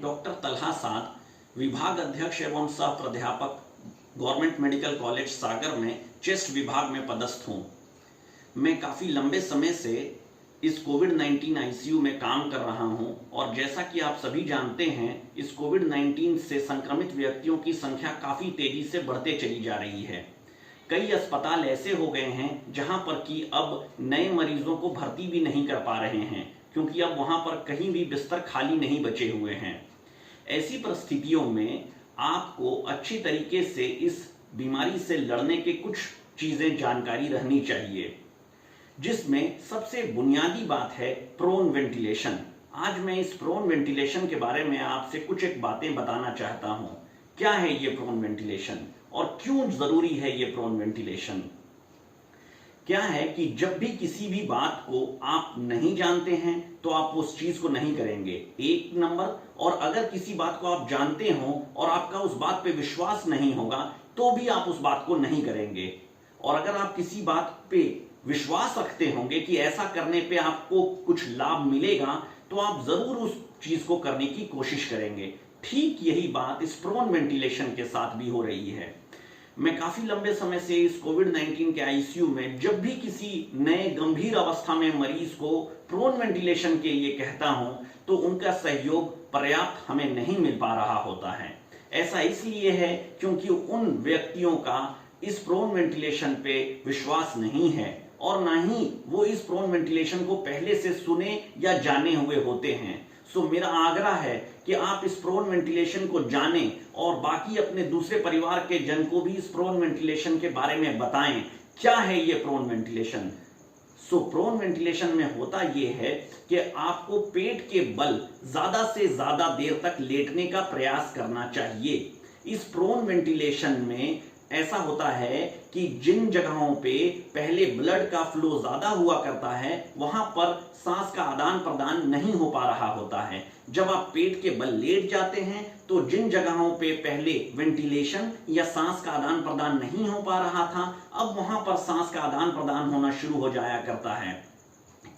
Doctor Talha साद, विभाग अध्यक्ष एवं सह प्राध्यापक, गवर्नमेंट मेडिकल कॉलेज सागर में चेस्ट विभाग में पदस्थ हूँ। मैं काफ़ी लंबे समय से इस कोविड-19 आईसीयू में काम कर रहा हूं और जैसा कि आप सभी जानते हैं, इस कोविड-19 से संक्रमित व्यक्तियों की संख्या काफ़ी तेजी से बढ़ते चली जा रही है। कई अस्पताल ऐसे हो गए हैं जहां पर कि अब नए मरीजों को भर्ती भी नहीं कर पा रहे हैं, क्योंकि अब वहां पर कहीं भी बिस्तर खाली नहीं बचे हुए हैं। ऐसी परिस्थितियों में आपको अच्छी तरीके से इस बीमारी से लड़ने के कुछ चीज़ें जानकारी रहनी चाहिए, जिसमें सबसे बुनियादी बात है प्रोन वेंटिलेशन। आज मैं इस प्रोन वेंटिलेशन के बारे में आपसे कुछ एक बातें बताना चाहता हूं। क्या है ये प्रोन वेंटिलेशन और क्यों जरूरी है ये प्रोन वेंटिलेशन? क्या है कि जब भी किसी भी बात को आप नहीं जानते हैं तो आप उस चीज को नहीं करेंगे, एक नंबर। और अगर किसी बात को आप जानते हो और आपका उस बात पे विश्वास नहीं होगा तो भी आप उस बात को नहीं करेंगे। और अगर आप किसी बात पे विश्वास रखते होंगे कि ऐसा करने पे आपको कुछ लाभ मिलेगा तो आप जरूर उस चीज को करने की कोशिश करेंगे। ठीक यही बात इस प्रोन वेंटिलेशन के साथ भी हो रही है। मैं काफी लंबे समय से इस कोविड-19 के आईसीयू में जब भी किसी नए गंभीर अवस्था में मरीज को प्रोन वेंटिलेशन के लिए कहता हूं तो उनका सहयोग पर्याप्त हमें नहीं मिल पा रहा होता है। ऐसा इसलिए है क्योंकि उन व्यक्तियों का इस प्रोन वेंटिलेशन पे विश्वास नहीं है और ना ही वो इस प्रोन वेंटिलेशन को पहले से सुने या जाने हुए होते हैं। सो मेरा आग्रह है कि आप इस प्रोन वेंटिलेशन को जानें और बाकी अपने दूसरे परिवार के जन को भी इस प्रोन वेंटिलेशन के बारे में बताएं। क्या है ये प्रोन वेंटिलेशन? सो प्रोन वेंटिलेशन में होता ये है कि आपको पेट के बल ज्यादा से ज्यादा देर तक लेटने का प्रयास करना चाहिए। इस प्रोन वेंटिलेशन में ऐसा होता है कि जिन जगहों पे पहले ब्लड का फ्लो ज्यादा हुआ करता है वहां पर सांस का आदान प्रदान नहीं हो पा रहा होता है। जब आप पेट के बल लेट जाते हैं तो जिन जगहों पे पहले वेंटिलेशन या सांस का आदान प्रदान नहीं हो पा रहा था, अब वहां पर सांस का आदान प्रदान होना शुरू हो जाया करता है।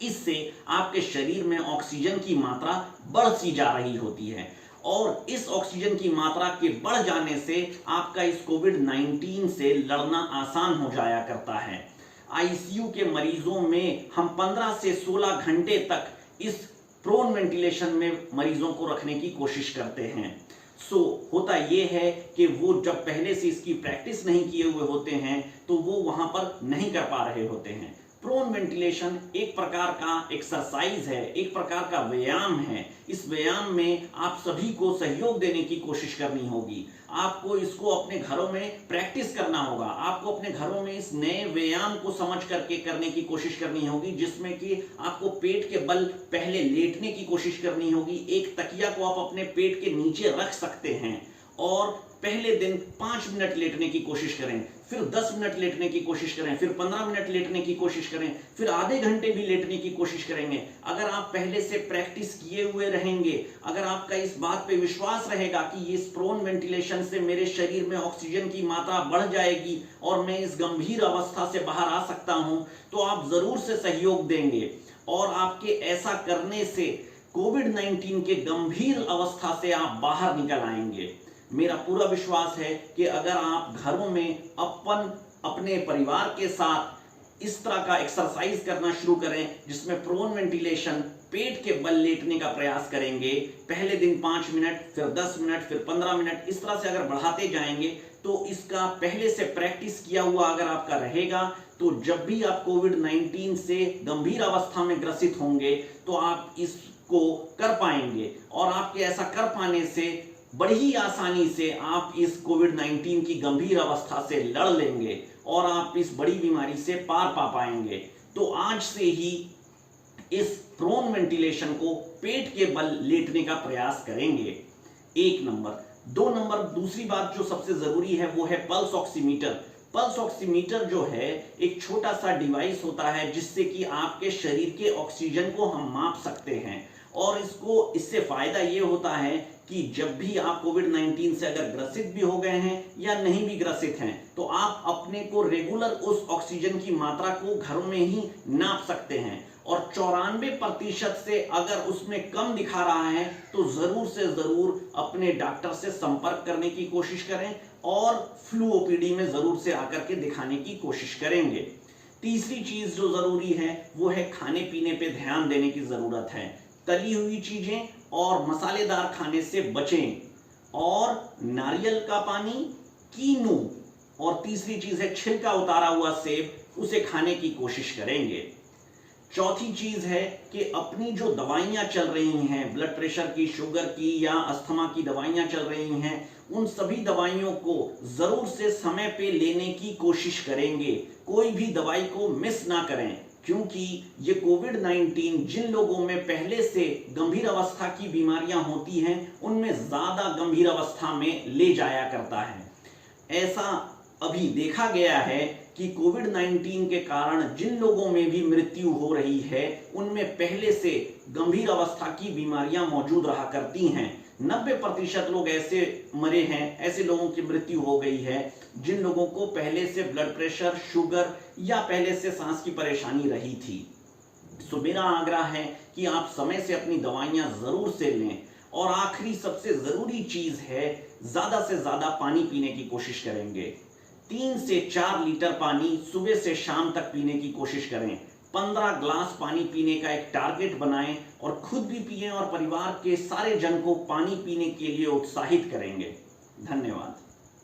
इससे आपके शरीर में ऑक्सीजन की मात्रा बढ़ सी जा रही होती है और इस ऑक्सीजन की मात्रा के बढ़ जाने से आपका इस कोविड-19 से लड़ना आसान हो जाया करता है। आईसीयू के मरीजों में हम 15 से 16 घंटे तक इस प्रोन वेंटिलेशन में मरीजों को रखने की कोशिश करते हैं। सो होता यह है कि वो जब पहले से इसकी प्रैक्टिस नहीं किए हुए होते हैं तो वो वहां पर नहीं कर पा रहे होते हैं। प्रोन वेंटिलेशन एक प्रकार का एक्सरसाइज है, एक प्रकार का व्यायाम है। इस व्यायाम में आप सभी को सहयोग देने की कोशिश करनी होगी। आपको इसको अपने घरों में प्रैक्टिस करना होगा। आपको अपने घरों में इस नए व्यायाम को समझ करके करने की कोशिश करनी होगी, जिसमें कि आपको पेट के बल पहले लेटने की कोशिश करनी होगी। एक तकिया को आप अपने पेट के नीचे रख सकते हैं और पहले दिन 5 मिनट लेटने की कोशिश करें, फिर 10 मिनट लेटने की कोशिश करें, फिर 15 मिनट लेटने की कोशिश करें, फिर आधे घंटे भी लेटने की कोशिश करेंगे। अगर आप पहले से प्रैक्टिस किए हुए रहेंगे, अगर आपका इस बात पे विश्वास रहेगा कि इस प्रोन वेंटिलेशन से मेरे शरीर में ऑक्सीजन की मात्रा बढ़ जाएगी और मैं इस गंभीर अवस्था से बाहर आ सकता हूं, तो आप जरूर से सहयोग देंगे और आपके ऐसा करने से कोविड-19 के गंभीर अवस्था से आप बाहर निकल आएंगे। मेरा पूरा विश्वास है कि अगर आप घरों में अपने परिवार के साथ इस तरह का एक्सरसाइज करना शुरू करें, जिसमें प्रोन वेंटिलेशन पेट के बल लेटने का प्रयास करेंगे, पहले दिन 5 मिनट, फिर 10 मिनट, फिर 15 मिनट, इस तरह से अगर बढ़ाते जाएंगे तो इसका पहले से प्रैक्टिस किया हुआ अगर आपका रहेगा तो जब भी आप कोविड-19 से गंभीर अवस्था में ग्रसित होंगे तो आप इसको कर पाएंगे और आपके ऐसा कर पाने से बड़ी ही आसानी से आप इस कोविड-19 की गंभीर अवस्था से लड़ लेंगे और आप इस बड़ी बीमारी से पार पा पाएंगे। तो आज से ही इस प्रोन वेंटिलेशन को पेट के बल लेटने का प्रयास करेंगे। 1 नंबर। 2 नंबर, दूसरी बात जो सबसे जरूरी है वो है पल्स ऑक्सीमीटर। पल्स ऑक्सीमीटर जो है एक छोटा सा डिवाइस होता है जिससे कि आपके शरीर के ऑक्सीजन को हम माप सकते हैं और इससे फायदा ये होता है कि जब भी आप कोविड-19 से अगर ग्रसित भी हो गए हैं या नहीं भी ग्रसित हैं तो आप अपने को रेगुलर उस ऑक्सीजन की मात्रा को घरों में ही नाप सकते हैं और 94% से अगर उसमें कम दिखा रहा है तो जरूर से जरूर अपने डॉक्टर से संपर्क करने की कोशिश करें और फ्लू ओपीडी में जरूर से आकर के दिखाने की कोशिश करेंगे। तीसरी चीज जो जरूरी है वो है खाने पीने पे ध्यान देने की जरूरत है। तली हुई चीजें और मसालेदार खाने से बचें और नारियल का पानी, कीनू और तीसरी चीज है छिलका उतारा हुआ सेब, उसे खाने की कोशिश करेंगे। चौथी चीज है कि अपनी जो दवाइयां चल रही हैं, ब्लड प्रेशर की, शुगर की या अस्थमा की दवाइयां चल रही हैं, उन सभी दवाइयों को जरूर से समय पे लेने की कोशिश करेंगे। कोई भी दवाई को मिस ना करें, क्योंकि ये कोविड-19 जिन लोगों में पहले से गंभीर अवस्था की बीमारियां होती हैं उनमें ज्यादा गंभीर अवस्था में ले जाया करता है। ऐसा अभी देखा गया है कि कोविड-19 के कारण जिन लोगों में भी मृत्यु हो रही है उनमें पहले से गंभीर अवस्था की बीमारियां मौजूद रहा करती हैं। 90% लोग ऐसे मरे हैं, ऐसे लोगों की मृत्यु हो गई है जिन लोगों को पहले से ब्लड प्रेशर, शुगर या पहले से सांस की परेशानी रही थी। तो मेरा आग्रह है कि आप समय से अपनी दवाइयां जरूर से लें। और आखिरी सबसे जरूरी चीज है, ज्यादा से ज्यादा पानी पीने की कोशिश करेंगे। 3 से 4 लीटर पानी सुबह से शाम तक पीने की कोशिश करें। 15 ग्लास पानी पीने का एक टारगेट बनाएं और खुद भी पिएं और परिवार के सारे जन को पानी पीने के लिए उत्साहित करेंगे। धन्यवाद।